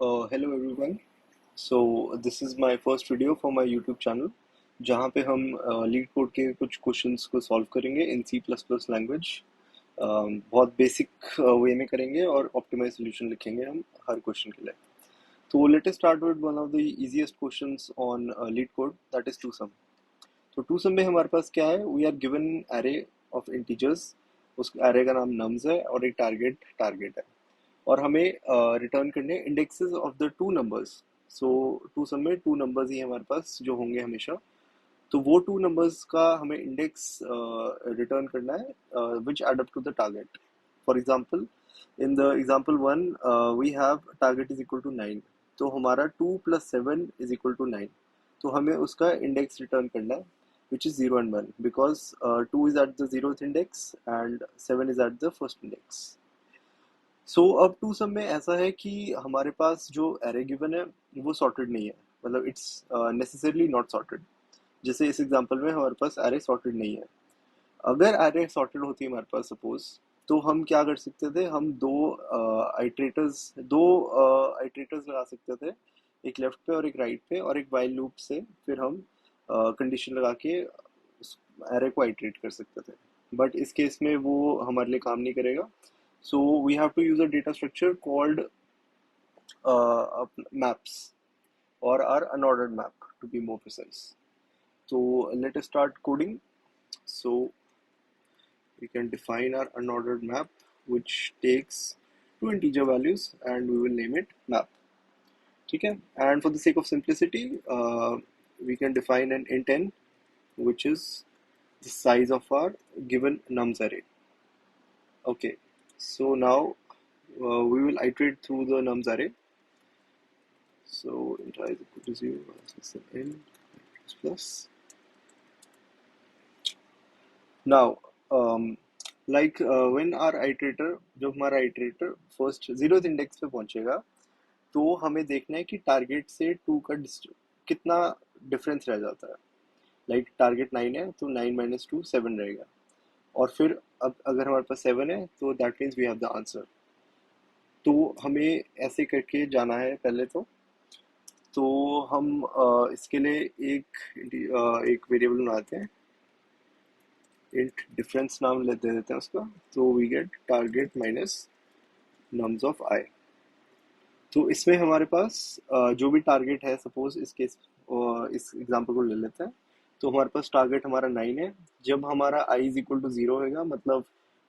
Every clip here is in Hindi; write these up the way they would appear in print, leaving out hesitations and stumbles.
Hello everyone. So this is my first video for my YouTube channel जहाँ पे हम लीड कोड के कुछ क्वेश्चंस को सॉल्व करेंगे इन सी प्लस प्लस लैंग्वेज। बहुत बेसिक वे में करेंगे और ऑप्टिमाइज सॉल्यूशन लिखेंगे हम हर क्वेश्चन के लिए। तो let us start with one of the easiest questions on LeetCode, that is two sum. तो टू सम में हमारे पास क्या है, we are given array of integers. उस एरे का नाम नम्स है और एक टारगेट टारगेट है, और हमें रिटर्न करने indexes of the two numbers. So two sum में टू नंबर्स ही हमारे पास जो होंगे हमेशा, तो वो टू नंबर्स का हमें इंडेक्स रिटर्न करना है which add up to the target. For example, in the example one we have target is equal to 9, तो हमारा 2 + 7 इज इक्वल टू 9। तो हमें उसका इंडेक्स रिटर्न करना है which is 0 and 1 because 2 is at the 0th index and 7 is at the first index. सो अब टू सम में ऐसा है कि हमारे पास जो एरे गिवन है वो सॉर्टेड नहीं है, मतलब इट्स नेसेसरली नॉट सॉर्टेड। जैसे इस एग्जांपल में हमारे पास एरे सॉर्टेड नहीं है। अगर एरे सॉर्टेड होती है हमारे पास सपोज, तो हम क्या कर सकते थे, हम दो आइटरेटर्स लगा सकते थे, एक लेफ्ट पे और एक राइट पे, और एक वाइल लूप से फिर हम कंडीशन लगा के एरे को आइटरेट कर सकते थे। बट इस केस में वो हमारे लिए काम नहीं करेगा। So we have to use a data structure called maps, or our unordered map to be more precise. So let us start coding. So we can define our unordered map, which takes two integer values, and we will name it map. ठीक है? And for the sake of simplicity, we can define an int n, which is the size of our given nums array. Okay. So now we will iterate through the nums array. So int I is equal to 0, so n plus plus. Now, when our iterator, जब हमारा iterator first 0th index पे पहुंचेगा, तो हमें देखना है कि टारगेट से 2 का कितना डिफरेंस रह जाता है। लाइक टारगेट 9 है तो 9 - 2 7 रहेगा, और फिर अब अगर हमारे पास 7 है तो that means we have the answer. तो हमें ऐसे करके जाना है पहले तो हम इसके लिए एक वेरिएबल बनाते हैं, इंट डिफरेंस नाम दे देते हैं उसका। तो we get target minus nums of i. तो इसमें हमारे पास जो भी टारगेट है, सपोज इस एग्जांपल को ले लेते हैं। तो हमारे पास टारगेट हमारा 9 है। जब हमारा i इज इक्वल टू 0 होएगा, मतलब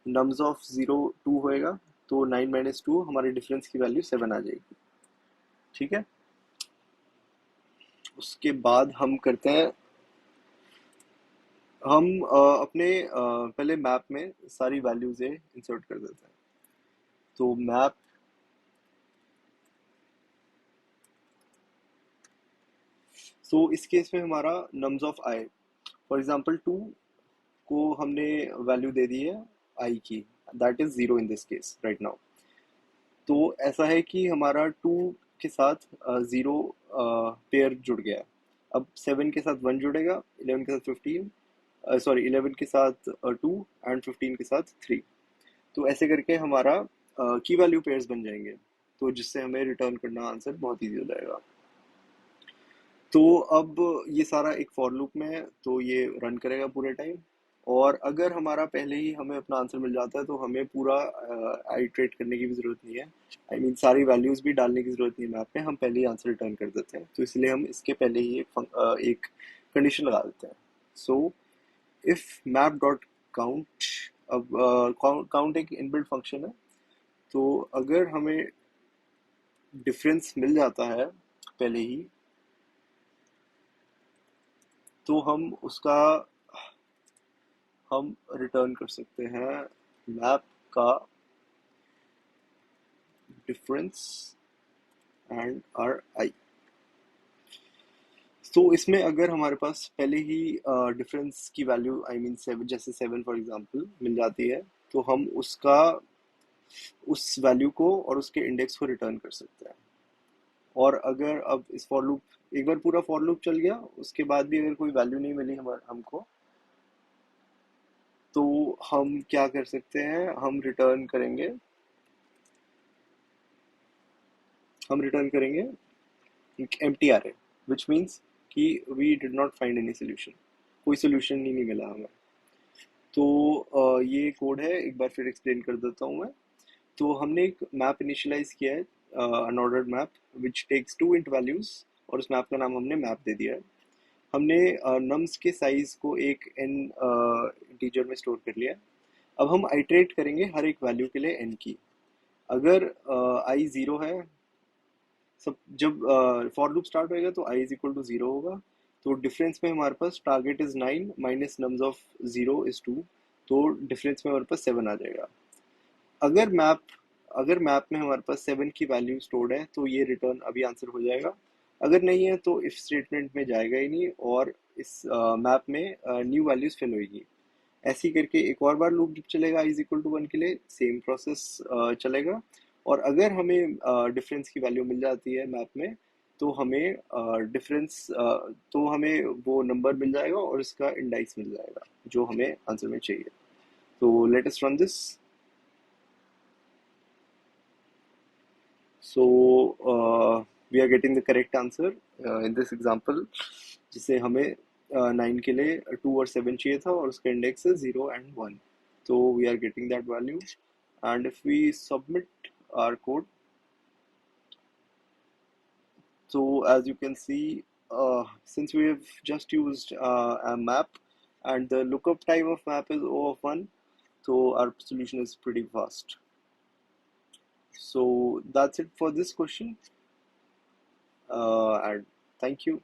नम्स ऑफ 0 2 होएगा, तो 9 - 2 हमारे डिफरेंस की वैल्यू 7 आ जाएगी। ठीक है? उसके बाद हम करते हैं, हम अपने पहले मैप में सारी वैल्यूज इंसर्ट कर देते हैं। तो मैप इस केस में हमारा nums of I, for example 2 को हमने वैल्यू दे दी है आई की, that is 0 in this case right now. तो ऐसा है कि हमारा 2 के साथ 0 पेयर जुड़ गया है। अब 7 के साथ 1 जुड़ेगा, 11 के साथ 15, सॉरी 11 के साथ 2, एंड 15 के साथ 3। तो ऐसे करके हमारा की वैल्यू पेयर्स बन जाएंगे, तो जिससे हमें रिटर्न करना आंसर बहुत इजी हो जाएगा। तो अब ये सारा एक फॉर लूप में है, तो ये रन करेगा पूरे टाइम। और अगर हमारा पहले ही हमें अपना आंसर मिल जाता है, तो हमें पूरा आइट्रेट करने की भी जरूरत नहीं है। आई मीन सारी वैल्यूज भी डालने की जरूरत नहीं है मैप में, हम पहले ही आंसर रिटर्न कर देते हैं। तो इसलिए हम इसके पहले ही एक कंडीशन लगा देते हैं। So if map dot count, अब काउंट एक इनबिल्ट फंक्शन है, तो अगर हमें डिफरेंस मिल जाता है पहले ही, तो हम रिटर्न कर सकते हैं मैप का डिफरेंस एंड आर आई। तो इसमें अगर हमारे पास पहले ही डिफरेंस की वैल्यू, आई मीन 7, जैसे 7 फॉर एग्जांपल मिल जाती है, तो हम उस वैल्यू को और उसके इंडेक्स को रिटर्न कर सकते हैं। और अगर अब इस फॉर लूप एक बार पूरा फॉर लूप चल गया, उसके बाद भी अगर कोई वैल्यू नहीं मिली हमको, तो हम क्या कर सकते हैं, हम रिटर्न करेंगे हम रिटर्न करेंगे एम्प्टी array, which means कि we did not find any solution, कोई solution ही नहीं मिला हमें। तो ये कोड है, एक बार फिर एक्सप्लेन कर देता हूँ मैं। तो हमने एक मैप इनिशियलाइज किया है, unordered map which takes two int values, और उस मैप का नाम हमने मैप दे दिया है। हमने नम्स के साइज को एक एन इंटीजर में स्टोर कर लिया है। अब हम आइटरेट करेंगे हर एक वैल्यू के लिए एन की। अगर आई जीरो है, सब जब फॉर लूप स्टार्ट होएगा तो i is equal to zero होगा। तो डिफरेंस में हमारे पास target is 9 minus nums of zero is 2, तो डिफरेंस में हमारे पास 7 आ जाएगा। अगर मैप अगर मैप में हमारे पास 7 की वैल्यू स्टोर्ड है तो ये रिटर्न अभी आंसर हो जाएगा। अगर नहीं है तो इफ स्टेटमेंट में जाएगा ही नहीं, और इस मैप में न्यू वैल्यूज फिल होगी। ऐसे ही करके एक और बार लूप चलेगा i इज इक्वल टू 1 के लिए, सेम प्रोसेस चलेगा। और अगर हमें डिफरेंस की वैल्यू मिल जाती है मैप में, तो हमें डिफरेंस तो हमें वो नंबर मिल जाएगा और इसका इंडाइस मिल जाएगा जो हमें आंसर में चाहिए। तो let us run this. So we are getting the correct answer in this example, जिसे हमें 9 के लिए 2 और 7 चाहिए था, और उसका इंडेक्स है 0 एंड 1। तो we are getting that value, and if we submit our code, so as you can see, since we have just used a map and the lookup time of map is O of 1, so our solution is pretty fast. So that's it for this question, and thank you.